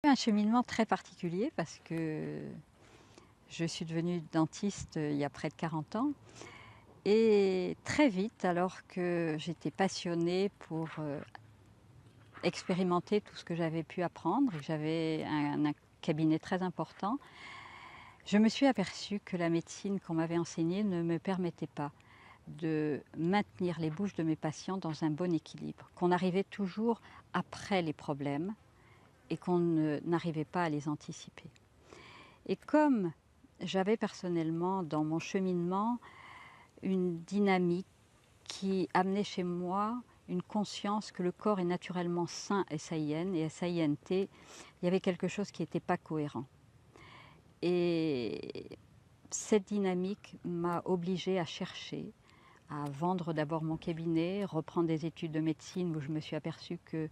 un cheminement très particulier parce que je suis devenue dentiste il y a près de 40 ans et très vite, alors que j'étais passionnée pour expérimenter tout ce que j'avais pu apprendre et que j'avais un cabinet très important, je me suis aperçue que la médecine qu'on m'avait enseignée ne me permettait pas de maintenir les bouches de mes patients dans un bon équilibre, qu'on arrivait toujours après les problèmes et qu'on n'arrivait pas à les anticiper. Et comme j'avais personnellement dans mon cheminement une dynamique qui amenait chez moi une conscience que le corps est naturellement sain SAIN et SAINT, il y avait quelque chose qui n'était pas cohérent. Et cette dynamique m'a obligée à chercher, à vendre d'abord mon cabinet, reprendre des études de médecine où je me suis aperçue que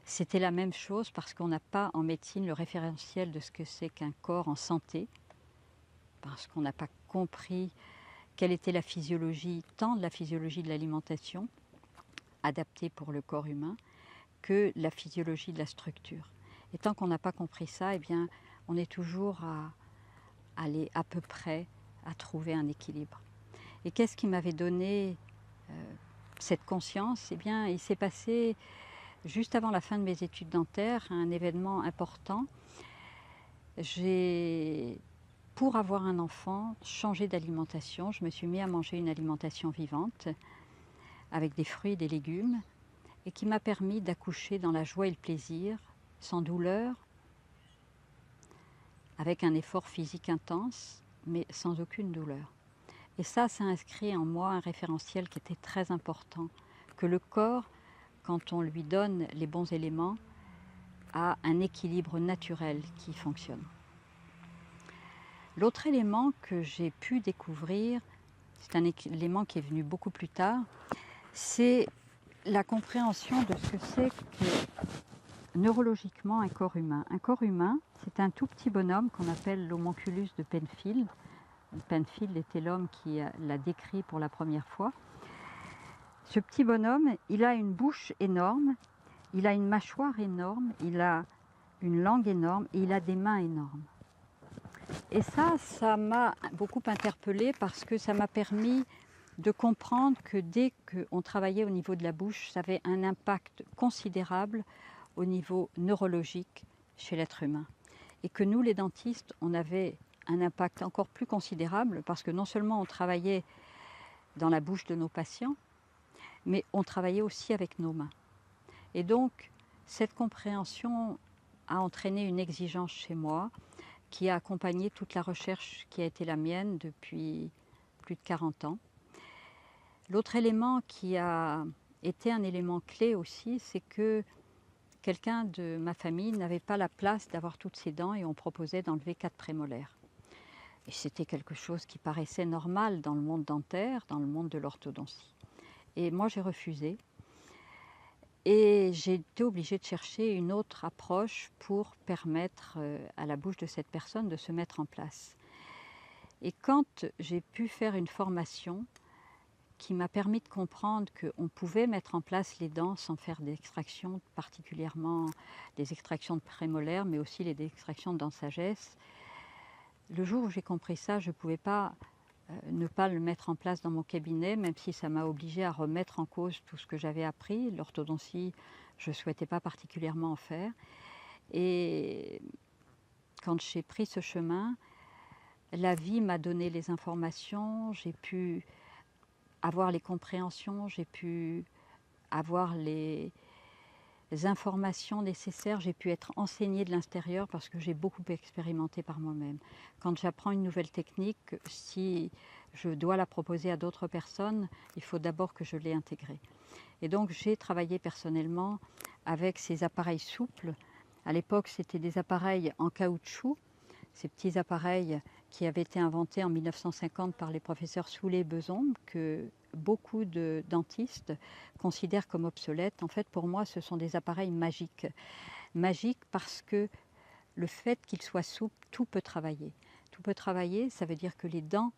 c'était la même chose parce qu'on n'a pas en médecine le référentiel de ce que c'est qu'un corps en santé, parce qu'on n'a pas compris quelle était la physiologie, tant de la physiologie de l'alimentation, adaptée pour le corps humain, que la physiologie de la structure. Et tant qu'on n'a pas compris ça, eh bien, on est toujours à aller à peu près à trouver un équilibre. Et qu'est-ce qui m'avait donné cette conscience? Eh bien, il s'est passé, juste avant la fin de mes études dentaires, un événement important. Pour avoir un enfant, changé d'alimentation. Je me suis mis à manger une alimentation vivante, avec des fruits et des légumes, et qui m'a permis d'accoucher dans la joie et le plaisir, sans douleur, avec un effort physique intense, mais sans aucune douleur. Et ça inscrit en moi un référentiel qui était très important, que le corps, quand on lui donne les bons éléments, a un équilibre naturel qui fonctionne. L'autre élément que j'ai pu découvrir, c'est un élément qui est venu beaucoup plus tard, c'est la compréhension de ce que c'est que neurologiquement un corps humain. Un corps humain, c'est un tout petit bonhomme qu'on appelle l'homonculus de Penfield. Penfield était l'homme qui l'a décrit pour la première fois. Ce petit bonhomme, il a une bouche énorme, il a une mâchoire énorme, il a une langue énorme et il a des mains énormes. Et ça m'a beaucoup interpellée parce que ça m'a permis de comprendre que dès qu'on travaillait au niveau de la bouche, ça avait un impact considérable au niveau neurologique chez l'être humain. Et que nous, les dentistes, on avait un impact encore plus considérable parce que non seulement on travaillait dans la bouche de nos patients, mais on travaillait aussi avec nos mains. Et donc, cette compréhension a entraîné une exigence chez moi qui a accompagné toute la recherche qui a été la mienne depuis plus de 40 ans. L'autre élément qui a été un élément clé aussi, c'est que quelqu'un de ma famille n'avait pas la place d'avoir toutes ses dents et on proposait d'enlever 4 prémolaires. Et c'était quelque chose qui paraissait normal dans le monde dentaire, dans le monde de l'orthodontie. Et moi j'ai refusé. Et j'ai été obligée de chercher une autre approche pour permettre à la bouche de cette personne de se mettre en place. Et quand j'ai pu faire une formation qui m'a permis de comprendre qu'on pouvait mettre en place les dents sans faire d'extraction, particulièrement des extractions de prémolaires, mais aussi les extractions de dents de sagesse, le jour où j'ai compris ça, je ne pouvais pas ne pas le mettre en place dans mon cabinet, même si ça m'a obligée à remettre en cause tout ce que j'avais appris. L'orthodontie, je ne souhaitais pas particulièrement en faire. Et quand j'ai pris ce chemin, la vie m'a donné les informations, j'ai pu avoir les compréhensions, j'ai pu avoir les informations nécessaires, j'ai pu être enseignée de l'intérieur parce que j'ai beaucoup expérimenté par moi-même. Quand j'apprends une nouvelle technique, si je dois la proposer à d'autres personnes, il faut d'abord que je l'ai intégrée. Et donc j'ai travaillé personnellement avec ces appareils souples. À l'époque, c'était des appareils en caoutchouc, ces petits appareils qui avaient été inventés en 1950 par les professeurs Soulet et Beson, que beaucoup de dentistes considèrent comme obsolètes. En fait, pour moi, ce sont des appareils magiques. Magiques parce que le fait qu'ils soient souples, tout peut travailler. Tout peut travailler, ça veut dire que les dents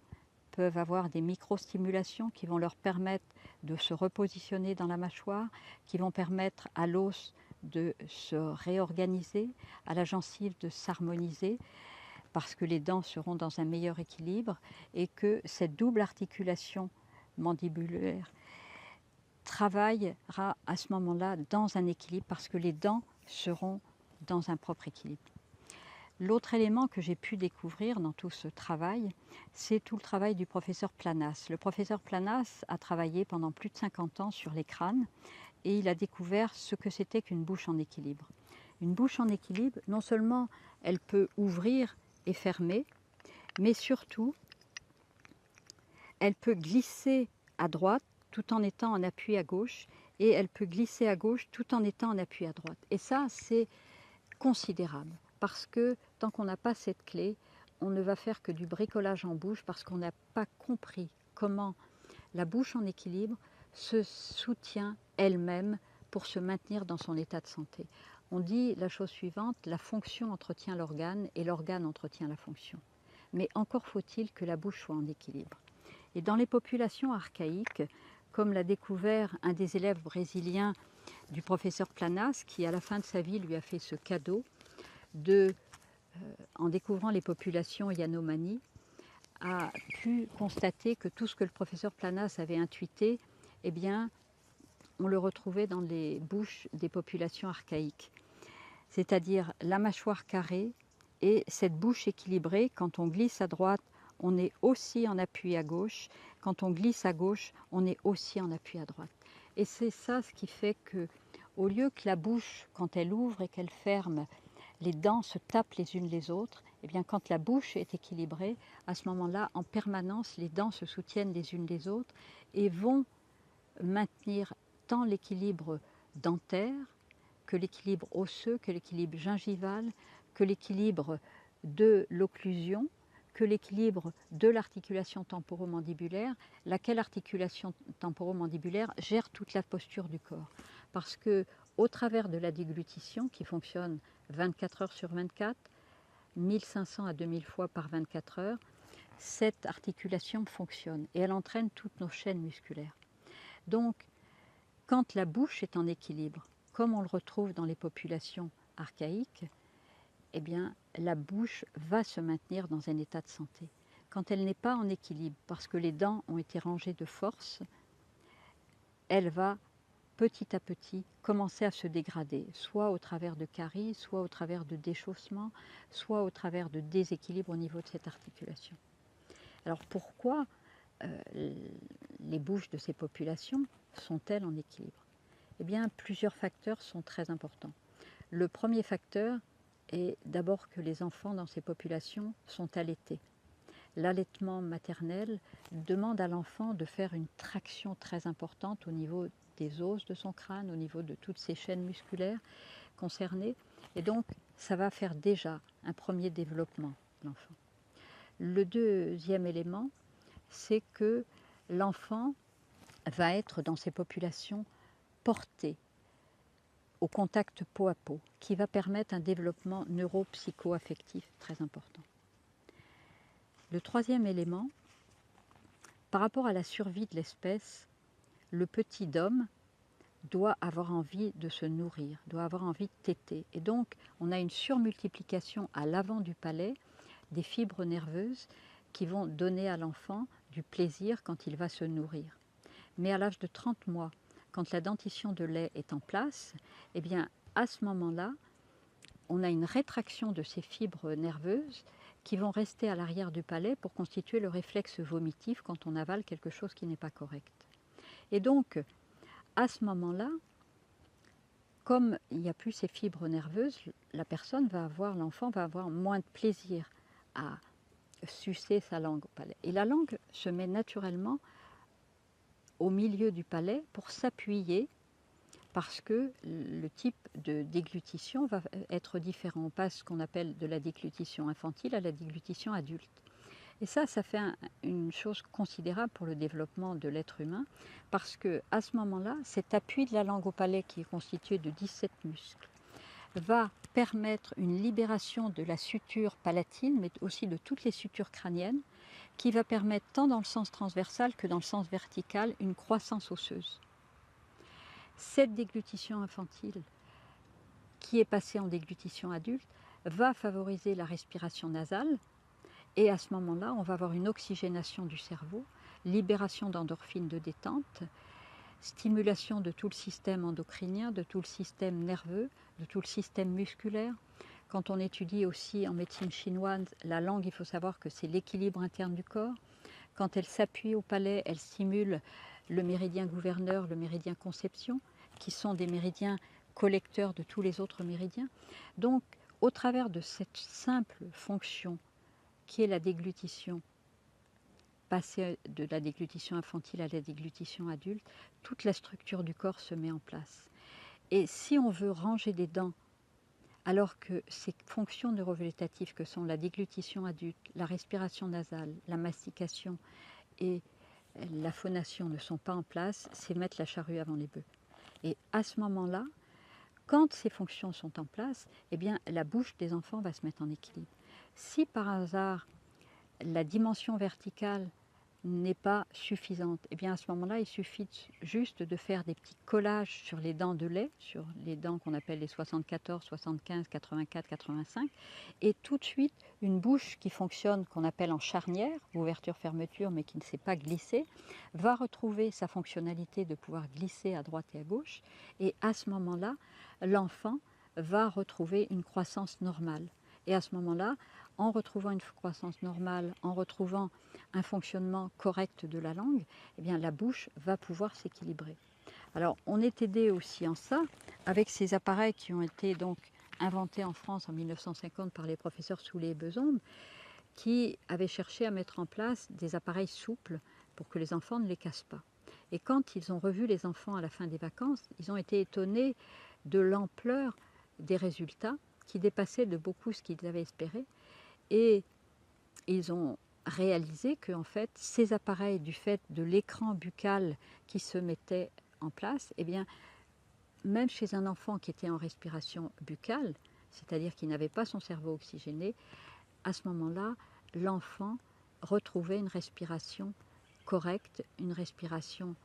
peuvent avoir des micro-stimulations qui vont leur permettre de se repositionner dans la mâchoire, qui vont permettre à l'os de se réorganiser, à la gencive de s'harmoniser, parce que les dents seront dans un meilleur équilibre et que cette double articulation mandibulaire travaillera à ce moment-là dans un équilibre parce que les dents seront dans un propre équilibre. L'autre élément que j'ai pu découvrir dans tout ce travail, c'est tout le travail du professeur Planas. Le professeur Planas a travaillé pendant plus de 50 ans sur les crânes et il a découvert ce que c'était qu'une bouche en équilibre. Une bouche en équilibre, non seulement elle peut ouvrir et fermer, mais surtout, elle peut glisser à droite tout en étant en appui à gauche et elle peut glisser à gauche tout en étant en appui à droite. Et ça, c'est considérable parce que tant qu'on n'a pas cette clé, on ne va faire que du bricolage en bouche parce qu'on n'a pas compris comment la bouche en équilibre se soutient elle-même pour se maintenir dans son état de santé. On dit la chose suivante, la fonction entretient l'organe et l'organe entretient la fonction. Mais encore faut-il que la bouche soit en équilibre. Et dans les populations archaïques, comme l'a découvert un des élèves brésiliens du professeur Planas, qui à la fin de sa vie lui a fait ce cadeau de, en découvrant les populations Yanomami, a pu constater que tout ce que le professeur Planas avait intuité, eh bien, on le retrouvait dans les bouches des populations archaïques. C'est-à-dire la mâchoire carrée et cette bouche équilibrée. Quand on glisse à droite, on est aussi en appui à gauche. Quand on glisse à gauche, on est aussi en appui à droite. Et c'est ça ce qui fait que, au lieu que la bouche, quand elle ouvre et qu'elle ferme, les dents se tapent les unes les autres, eh bien quand la bouche est équilibrée, à ce moment-là, en permanence, les dents se soutiennent les unes les autres et vont maintenir tant l'équilibre dentaire que l'équilibre osseux, que l'équilibre gingival, que l'équilibre de l'occlusion, que l'équilibre de l'articulation temporomandibulaire, laquelle articulation temporomandibulaire gère toute la posture du corps. Parce que au travers de la déglutition qui fonctionne 24 heures sur 24, 1500 à 2000 fois par 24 heures, cette articulation fonctionne et elle entraîne toutes nos chaînes musculaires. Donc, quand la bouche est en équilibre, comme on le retrouve dans les populations archaïques, eh bien, la bouche va se maintenir dans un état de santé. Quand elle n'est pas en équilibre, parce que les dents ont été rangées de force, elle va petit à petit commencer à se dégrader, soit au travers de caries, soit au travers de déchaussements, soit au travers de déséquilibres au niveau de cette articulation. Alors pourquoi les bouches de ces populations sont-elles en équilibre? Eh bien, plusieurs facteurs sont très importants. Le premier facteur est d'abord que les enfants dans ces populations sont allaités. L'allaitement maternel demande à l'enfant de faire une traction très importante au niveau des os de son crâne, au niveau de toutes ces chaînes musculaires concernées. Et donc, ça va faire déjà un premier développement de l'enfant. Le deuxième élément, c'est que l'enfant va être dans ces populations porté au contact peau à peau, qui va permettre un développement neuro-psycho-affectif très important. Le troisième élément, par rapport à la survie de l'espèce, le petit homme doit avoir envie de se nourrir, doit avoir envie de téter. Et donc, on a une surmultiplication à l'avant du palais des fibres nerveuses qui vont donner à l'enfant du plaisir quand il va se nourrir. Mais à l'âge de 30 mois, quand la dentition de lait est en place, eh bien, à ce moment-là, on a une rétraction de ces fibres nerveuses qui vont rester à l'arrière du palais pour constituer le réflexe vomitif quand on avale quelque chose qui n'est pas correct. Et donc, à ce moment-là, comme il n'y a plus ces fibres nerveuses, l'enfant va avoir moins de plaisir à sucer sa langue au palais. Et la langue se met naturellement au milieu du palais pour s'appuyer parce que le type de déglutition va être différent. On passe ce qu'on appelle de la déglutition infantile à la déglutition adulte. Et ça fait une chose considérable pour le développement de l'être humain parce qu'à ce moment-là, cet appui de la langue au palais qui est constitué de 17 muscles va permettre une libération de la suture palatine, mais aussi de toutes les sutures crâniennes, qui va permettre tant dans le sens transversal que dans le sens vertical une croissance osseuse. Cette déglutition infantile qui est passé en déglutition adulte, va favoriser la respiration nasale. Et à ce moment-là, on va avoir une oxygénation du cerveau, libération d'endorphines de détente, stimulation de tout le système endocrinien, de tout le système nerveux, de tout le système musculaire. Quand on étudie aussi en médecine chinoise la langue, il faut savoir que c'est l'équilibre interne du corps. Quand elle s'appuie au palais, elle stimule le méridien gouverneur, le méridien conception, qui sont des méridiens collecteurs de tous les autres méridiens. Donc, au travers de cette simple fonction qui est la déglutition, passer de la déglutition infantile à la déglutition adulte, toute la structure du corps se met en place. Et si on veut ranger des dents, alors que ces fonctions neurovégétatives que sont la déglutition adulte, la respiration nasale, la mastication et la phonation ne sont pas en place, c'est mettre la charrue avant les bœufs. Et à ce moment-là, quand ces fonctions sont en place, eh bien, la bouche des enfants va se mettre en équilibre. Si par hasard, la dimension verticale n'est pas suffisante, et bien à ce moment-là, il suffit juste de faire des petits collages sur les dents de lait, sur les dents qu'on appelle les 74, 75, 84, 85, et tout de suite, une bouche qui fonctionne, qu'on appelle en charnière, ouverture-fermeture, mais qui ne sait pas glisser, va retrouver sa fonctionnalité de pouvoir glisser à droite et à gauche, et à ce moment-là, l'enfant va retrouver une croissance normale. Et à ce moment-là, en retrouvant une croissance normale, en retrouvant un fonctionnement correct de la langue, eh bien, la bouche va pouvoir s'équilibrer. Alors, on est aidé aussi en ça avec ces appareils qui ont été donc inventés en France en 1950 par les professeurs Soulet et Bezombes, qui avaient cherché à mettre en place des appareils souples pour que les enfants ne les cassent pas. Et quand ils ont revu les enfants à la fin des vacances, ils ont été étonnés de l'ampleur des résultats qui dépassaient de beaucoup ce qu'ils avaient espéré. Et ils ont réalisé que en fait, ces appareils, du fait de l'écran buccal qui se mettait en place, eh bien, même chez un enfant qui était en respiration buccale, c'est-à-dire qui n'avait pas son cerveau oxygéné, à ce moment-là, l'enfant retrouvait une respiration correcte, une respiration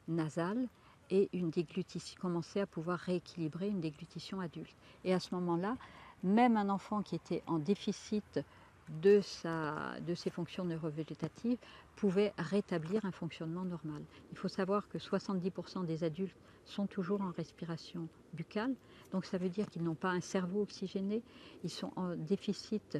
nasale et une déglutition, commençait à pouvoir rééquilibrer une déglutition adulte. Et à ce moment-là, même un enfant qui était en déficit de ses fonctions neurovégétatives pouvait rétablir un fonctionnement normal. Il faut savoir que 70% des adultes sont toujours en respiration buccale, donc ça veut dire qu'ils n'ont pas un cerveau oxygéné, ils sont en déficit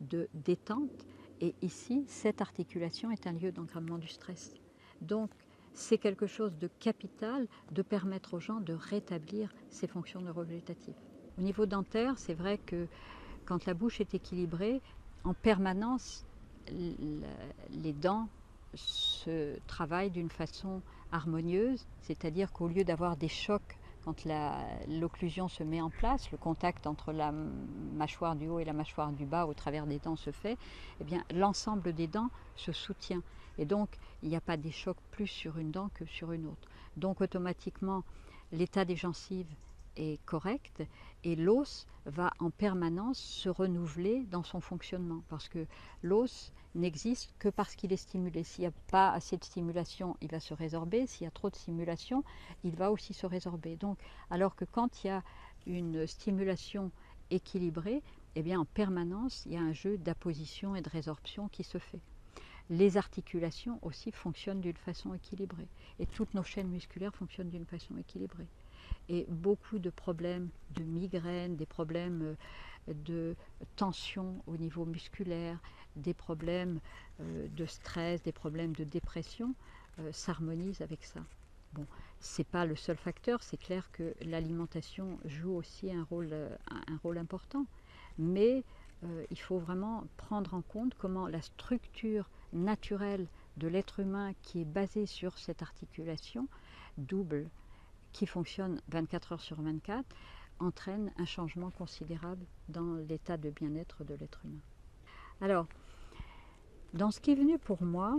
de détente, et ici, cette articulation est un lieu d'engrammement du stress. Donc, c'est quelque chose de capital de permettre aux gens de rétablir ces fonctions neurovégétatives. Au niveau dentaire, c'est vrai que quand la bouche est équilibrée, en permanence, les dents se travaillent d'une façon harmonieuse, c'est-à-dire qu'au lieu d'avoir des chocs quand l'occlusion se met en place, le contact entre la mâchoire du haut et la mâchoire du bas au travers des dents se fait, eh bien l'ensemble des dents se soutient. Et donc, il n'y a pas des chocs plus sur une dent que sur une autre. Donc, automatiquement, l'état des gencives est correct et l'os va en permanence se renouveler dans son fonctionnement, parce que l'os n'existe que parce qu'il est stimulé. S'il n'y a pas assez de stimulation, il va se résorber. S'il y a trop de stimulation, il va aussi se résorber. Donc, alors que quand il y a une stimulation équilibrée, eh bien, en permanence, il y a un jeu d'apposition et de résorption qui se fait. Les articulations aussi fonctionnent d'une façon équilibrée. Et toutes nos chaînes musculaires fonctionnent d'une façon équilibrée. Et beaucoup de problèmes de migraine, des problèmes de tension au niveau musculaire, des problèmes de stress, des problèmes de dépression s'harmonisent avec ça. Bon, ce n'est pas le seul facteur, c'est clair que l'alimentation joue aussi un rôle important, mais il faut vraiment prendre en compte comment la structure naturelle de l'être humain qui est basée sur cette articulation double, qui fonctionne 24 heures sur 24, entraîne un changement considérable dans l'état de bien-être de l'être humain. Alors, dans ce qui est venu pour moi,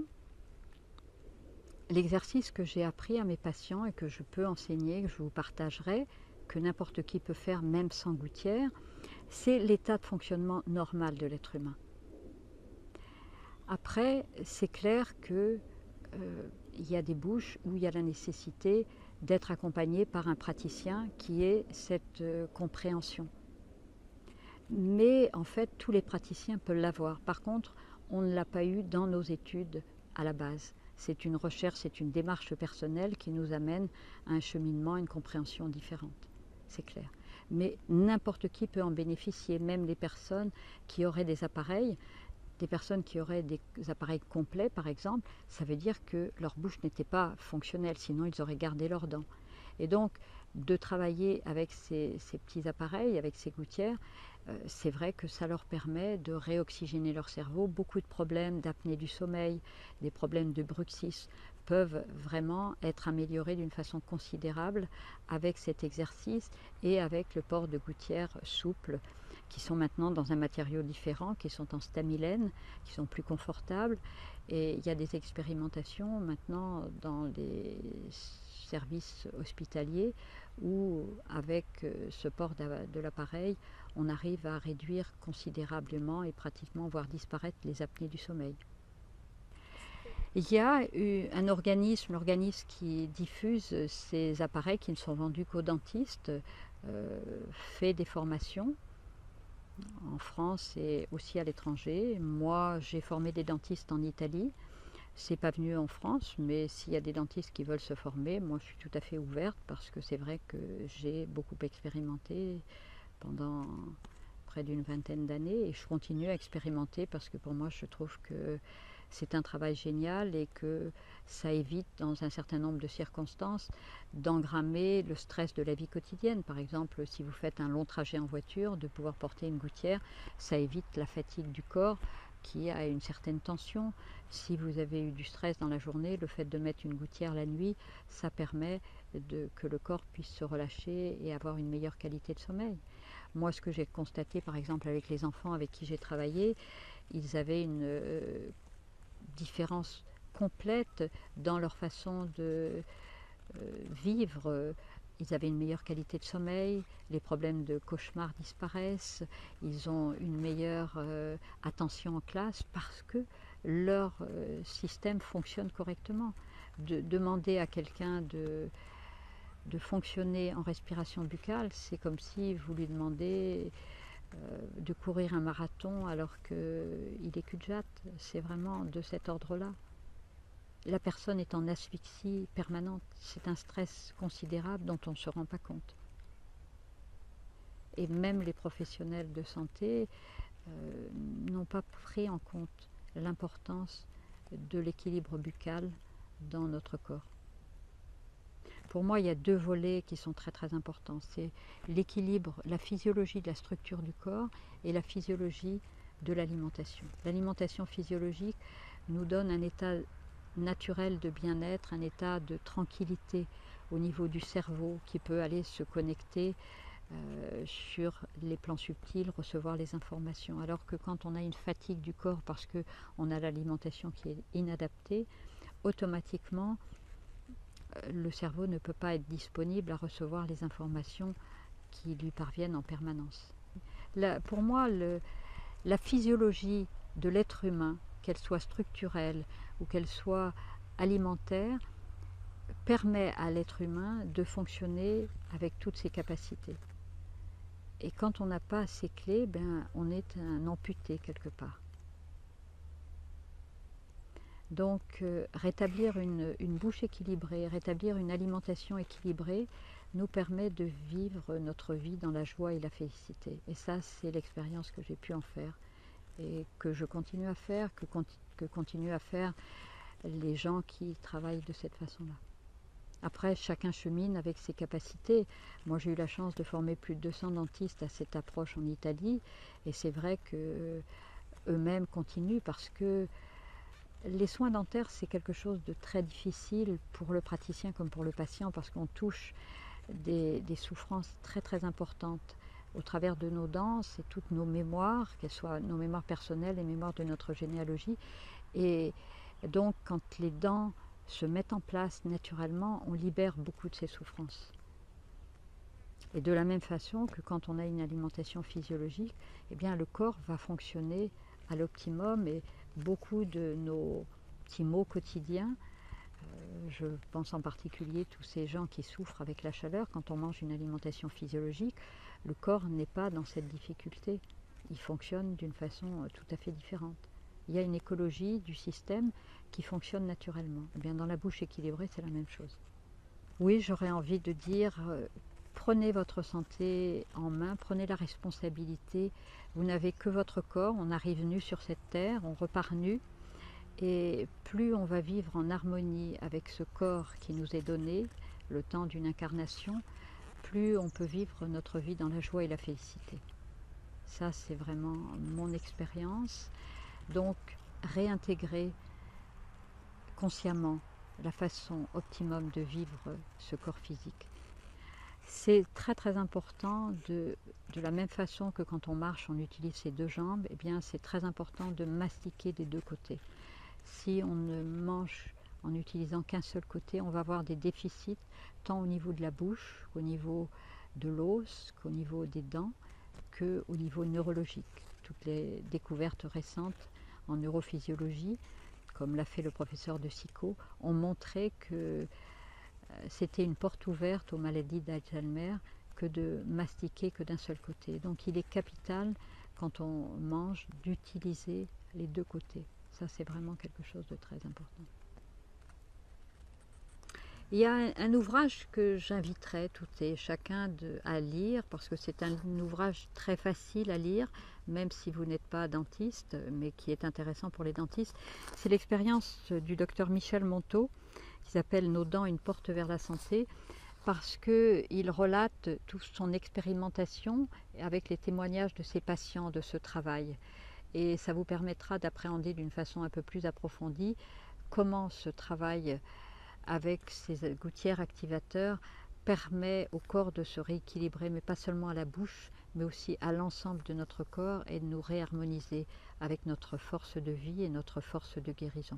l'exercice que j'ai appris à mes patients et que je peux enseigner, que je vous partagerai, que n'importe qui peut faire même sans gouttière, c'est l'état de fonctionnement normal de l'être humain. Après, c'est clair qu'il y a des bouches où il y a la nécessité d'être accompagné par un praticien qui ait cette compréhension. Mais en fait, tous les praticiens peuvent l'avoir. Par contre, on ne l'a pas eu dans nos études à la base. C'est une recherche, c'est une démarche personnelle qui nous amène à un cheminement, à une compréhension différente. C'est clair. Mais n'importe qui peut en bénéficier, même les personnes qui auraient des appareils. Des personnes qui auraient des appareils complets, par exemple, ça veut dire que leur bouche n'était pas fonctionnelle, sinon ils auraient gardé leurs dents. Et donc, de travailler avec ces petits appareils, avec ces gouttières, c'est vrai que ça leur permet de réoxygéner leur cerveau. Beaucoup de problèmes d'apnée du sommeil, des problèmes de bruxisme peuvent vraiment être améliorés d'une façon considérable avec cet exercice et avec le port de gouttières souples qui sont maintenant dans un matériau différent, qui sont en stamilène, qui sont plus confortables. Et il y a des expérimentations maintenant dans les services hospitaliers où avec ce port de l'appareil, on arrive à réduire considérablement et pratiquement voir disparaître les apnées du sommeil. Il y a un organisme, l'organisme qui diffuse ces appareils qui ne sont vendus qu'aux dentistes, fait des formations en France et aussi à l'étranger. Moi, j'ai formé des dentistes en Italie. C'est pas venu en France, mais s'il y a des dentistes qui veulent se former, moi je suis tout à fait ouverte parce que c'est vrai que j'ai beaucoup expérimenté pendant près d'une vingtaine d'années et je continue à expérimenter parce que pour moi je trouve que c'est un travail génial et que ça évite dans un certain nombre de circonstances d'engrammer le stress de la vie quotidienne. Par exemple, si vous faites un long trajet en voiture, de pouvoir porter une gouttière, ça évite la fatigue du corps qui a une certaine tension. Si vous avez eu du stress dans la journée, le fait de mettre une gouttière la nuit, ça permet que le corps puisse se relâcher et avoir une meilleure qualité de sommeil. Moi, ce que j'ai constaté, par exemple, avec les enfants avec qui j'ai travaillé, ils avaient une différence complète dans leur façon de vivre. Ils avaient une meilleure qualité de sommeil, les problèmes de cauchemar disparaissent, ils ont une meilleure attention en classe parce que leur système fonctionne correctement. Demander à quelqu'un de fonctionner en respiration buccale, c'est comme si vous lui demandez de courir un marathon alors qu'il est cul-de-jatte. C'est vraiment de cet ordre-là. La personne est en asphyxie permanente. C'est un stress considérable dont on ne se rend pas compte. Et même les professionnels de santé n'ont pas pris en compte l'importance de l'équilibre buccal dans notre corps. Pour moi, il y a deux volets qui sont très très importants. C'est l'équilibre, la physiologie de la structure du corps et la physiologie de l'alimentation. L'alimentation physiologique nous donne un état naturel de bien-être, un état de tranquillité au niveau du cerveau qui peut aller se connecter sur les plans subtils, recevoir les informations. Alors que quand on a une fatigue du corps parce qu'on a l'alimentation qui est inadaptée, automatiquement le cerveau ne peut pas être disponible à recevoir les informations qui lui parviennent en permanence. Pour moi, la physiologie de l'être humain, qu'elle soit structurelle ou qu'elle soit alimentaire, permet à l'être humain de fonctionner avec toutes ses capacités. Et quand on n'a pas ces clés, on est un amputé quelque part. Donc rétablir une bouche équilibrée, rétablir une alimentation équilibrée nous permet de vivre notre vie dans la joie et la félicité. Et ça, c'est l'expérience que j'ai pu en faire et que je continue à faire, que continuent à faire les gens qui travaillent de cette façon-là. Après, chacun chemine avec ses capacités. Moi, j'ai eu la chance de former plus de 200 dentistes à cette approche en Italie et c'est vrai qu'eux-mêmes continuent parce que les soins dentaires, c'est quelque chose de très difficile pour le praticien comme pour le patient parce qu'on touche des souffrances très très importantes au travers de nos dents, c'est toutes nos mémoires, qu'elles soient nos mémoires personnelles, les mémoires de notre généalogie. Et donc quand les dents se mettent en place naturellement, on libère beaucoup de ces souffrances. Et de la même façon que quand on a une alimentation physiologique, eh bien le corps va fonctionner à l'optimum et beaucoup de nos petits maux quotidiens Je pense en particulier tous ces gens qui souffrent avec la chaleur. Quand on mange une alimentation physiologique, le corps n'est pas dans cette difficulté. Il fonctionne d'une façon tout à fait différente. Il y a une écologie du système qui fonctionne naturellement. Eh bien, dans la bouche équilibrée, c'est la même chose. Oui, j'aurais envie de dire, prenez votre santé en main, prenez la responsabilité. Vous n'avez que votre corps, on arrive nu sur cette terre, on repart nu. Et plus on va vivre en harmonie avec ce corps qui nous est donné, le temps d'une incarnation, plus on peut vivre notre vie dans la joie et la félicité. Ça, c'est vraiment mon expérience. Donc, réintégrer consciemment la façon optimum de vivre ce corps physique. C'est très très important de la même façon que quand on marche, on utilise ses deux jambes, eh bien c'est très important de mastiquer des deux côtés. Si on ne mange en utilisant qu'un seul côté, on va avoir des déficits tant au niveau de la bouche, qu'au niveau de l'os, qu'au niveau des dents, qu'au niveau neurologique. Toutes les découvertes récentes en neurophysiologie, comme l'a fait le professeur de Psycho, ont montré que c'était une porte ouverte aux maladies d'Alzheimer que de mastiquer que d'un seul côté. Donc il est capital, quand on mange, d'utiliser les deux côtés. Ça, c'est vraiment quelque chose de très important. Il y a un ouvrage que j'inviterais tout et chacun à lire, parce que c'est un ouvrage très facile à lire, même si vous n'êtes pas dentiste, mais qui est intéressant pour les dentistes. C'est l'expérience du docteur Michel Monteau, qui s'appelle « Nos dents, une porte vers la santé », parce qu'il relate toute son expérimentation avec les témoignages de ses patients de ce travail. Et ça vous permettra d'appréhender d'une façon un peu plus approfondie comment ce travail avec ces gouttières activateurs permet au corps de se rééquilibrer, mais pas seulement à la bouche, mais aussi à l'ensemble de notre corps et de nous réharmoniser avec notre force de vie et notre force de guérison.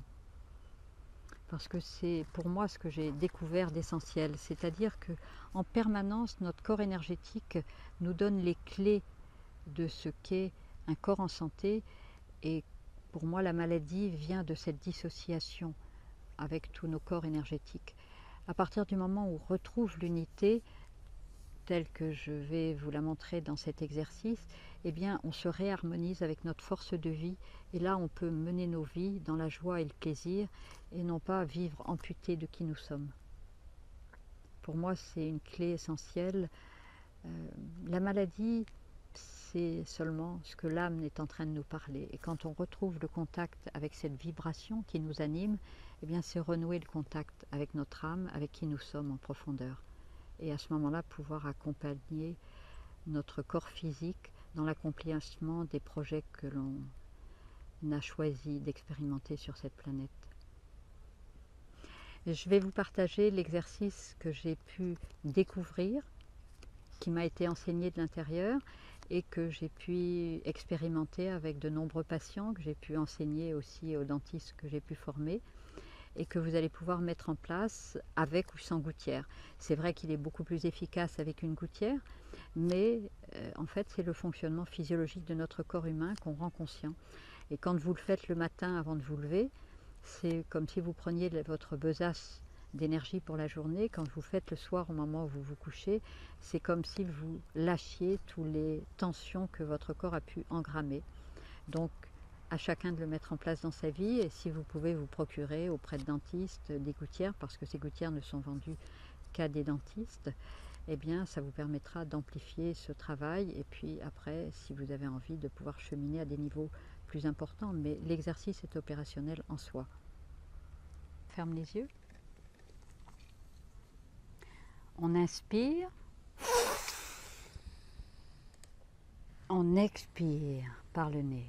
Parce que c'est pour moi ce que j'ai découvert d'essentiel, c'est-à-dire que en permanence notre corps énergétique nous donne les clés de ce qu'est un corps en santé, et pour moi la maladie vient de cette dissociation avec tous nos corps énergétiques. À partir du moment où on retrouve l'unité, telle que je vais vous la montrer dans cet exercice, eh bien on se réharmonise avec notre force de vie, et là on peut mener nos vies dans la joie et le plaisir, et non pas vivre amputé de qui nous sommes. Pour moi, c'est une clé essentielle. La maladie, c'est seulement ce que l'âme est en train de nous parler. Et quand on retrouve le contact avec cette vibration qui nous anime, eh bien c'est renouer le contact avec notre âme, avec qui nous sommes en profondeur. Et à ce moment-là, pouvoir accompagner notre corps physique dans l'accomplissement des projets que l'on a choisi d'expérimenter sur cette planète. Et je vais vous partager l'exercice que j'ai pu découvrir, qui m'a été enseigné de l'intérieur et que j'ai pu expérimenter avec de nombreux patients, que j'ai pu enseigner aussi aux dentistes que j'ai pu former, et que vous allez pouvoir mettre en place avec ou sans gouttière. C'est vrai qu'il est beaucoup plus efficace avec une gouttière, mais en fait c'est le fonctionnement physiologique de notre corps humain qu'on rend conscient. Et quand vous le faites le matin avant de vous lever, c'est comme si vous preniez votre besace d'énergie pour la journée. Quand vous faites le soir au moment où vous vous couchez, c'est comme si vous lâchiez toutes les tensions que votre corps a pu engrammer. Donc à chacun de le mettre en place dans sa vie, et si vous pouvez vous procurer auprès de dentistes des gouttières, parce que ces gouttières ne sont vendues qu'à des dentistes, eh bien ça vous permettra d'amplifier ce travail, et puis après, si vous avez envie, de pouvoir cheminer à des niveaux plus importants, mais l'exercice est opérationnel en soi. Ferme les yeux. On inspire. On expire par le nez.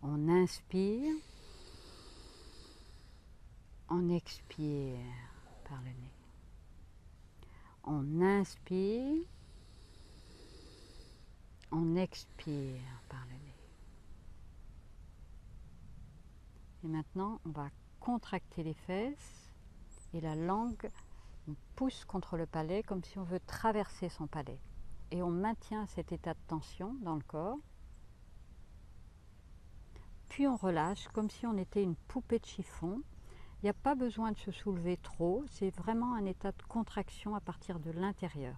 On inspire. On expire par le nez. On inspire. On expire par le nez. Et maintenant, on va contracter les fesses et la langue, on pousse contre le palais comme si on veut traverser son palais. Et on maintient cet état de tension dans le corps. Puis on relâche comme si on était une poupée de chiffon. n'y a pas besoin de se soulever trop, c'est vraiment un état de contraction à partir de l'intérieur.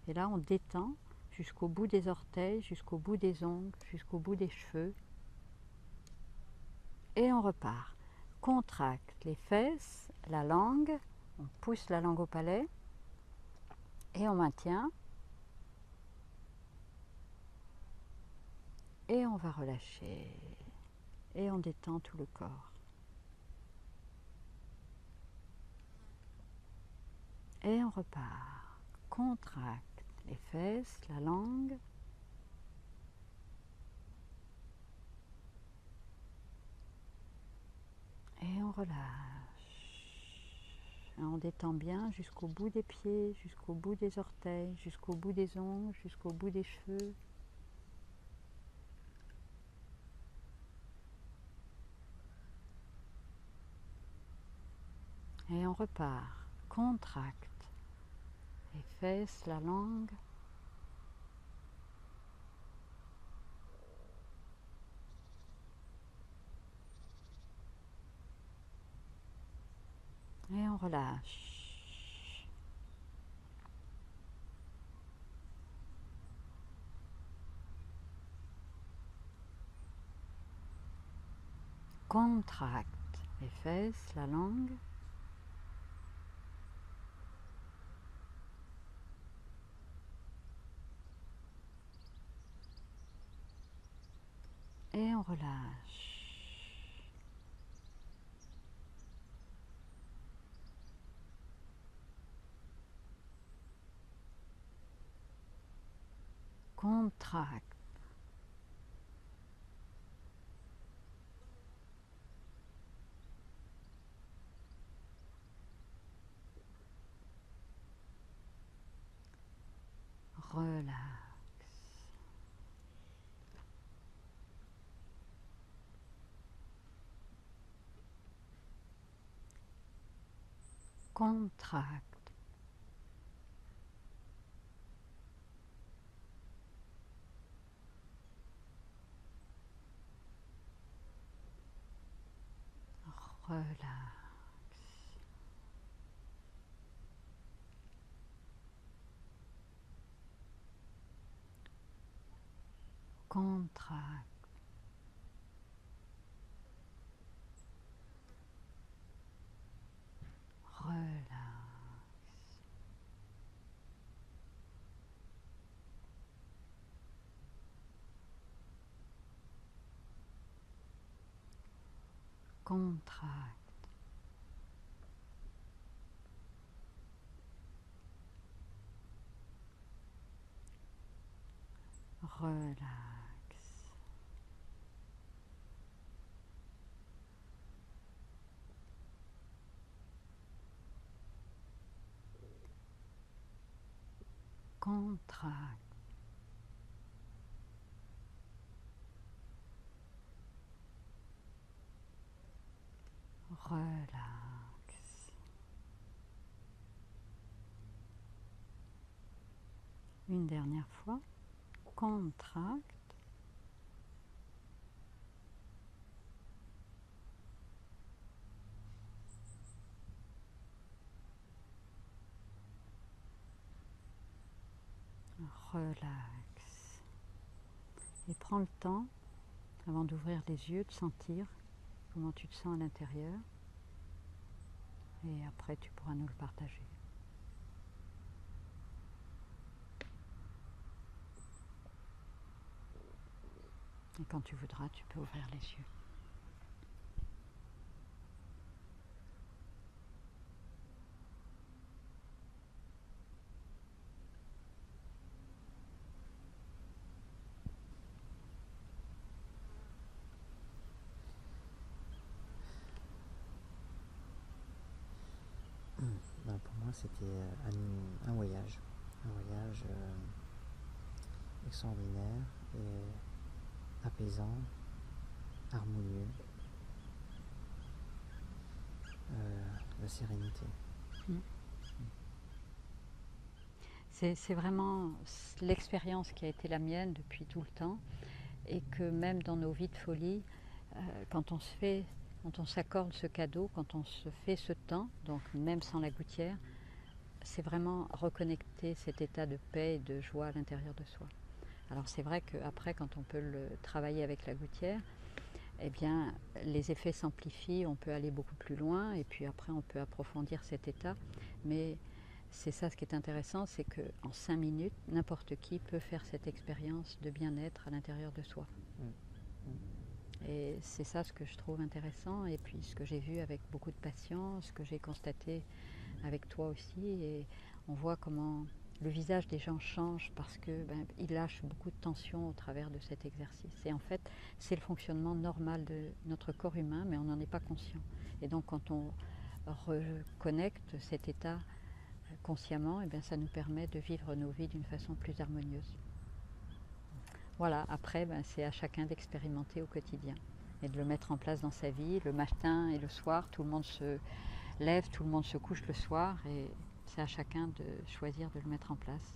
Et là, on détend jusqu'au bout des orteils, jusqu'au bout des ongles, jusqu'au bout des cheveux. Et on repart. Contracte les fesses, la langue, on pousse la langue au palais et on maintient. Et on va relâcher. Et on détend tout le corps. Et on repart. Contracte les fesses, la langue. Et on relâche. Et on détend bien jusqu'au bout des pieds, jusqu'au bout des orteils, jusqu'au bout des ongles, jusqu'au bout des cheveux. Et on repart. Contracte les fesses, la langue. Et on relâche. Contracte les fesses, la langue. Et on relâche. Contracte. Relaxe. Contracte. Relaxe. Contracte. Relaxe. Contracte. Relaxe. Contracte. Relaxe. Une dernière fois. Contracte. Relaxe. Et prends le temps, avant d'ouvrir les yeux, de sentir comment tu te sens à l'intérieur. Et après, tu pourras nous le partager. Et quand tu voudras, tu peux ouvrir les yeux. Ben, pour moi, c'était un voyage extraordinaire et apaisant, harmonieux, la sérénité. C'est vraiment l'expérience qui a été la mienne depuis tout le temps et que même dans nos vies de folie, quand on se fait quand on s'accorde ce cadeau, quand on se fait ce temps, donc même sans la gouttière, c'est vraiment reconnecter cet état de paix et de joie à l'intérieur de soi. Alors c'est vrai qu'après, quand on peut le travailler avec la gouttière, eh bien, les effets s'amplifient, on peut aller beaucoup plus loin et puis après on peut approfondir cet état. Mais c'est ça ce qui est intéressant, c'est qu'en 5 minutes, n'importe qui peut faire cette expérience de bien-être à l'intérieur de soi. Et c'est ça ce que je trouve intéressant et puis ce que j'ai vu avec beaucoup de patients, ce que j'ai constaté avec toi aussi. Et on voit comment le visage des gens change parce qu'ils lâchent beaucoup de tension au travers de cet exercice. Et en fait, c'est le fonctionnement normal de notre corps humain, mais on n'en est pas conscient. Et donc quand on reconnecte cet état consciemment, eh bien, ça nous permet de vivre nos vies d'une façon plus harmonieuse. Voilà, après, c'est à chacun d'expérimenter au quotidien et de le mettre en place dans sa vie. Le matin et le soir, tout le monde se lève, tout le monde se couche le soir et c'est à chacun de choisir de le mettre en place.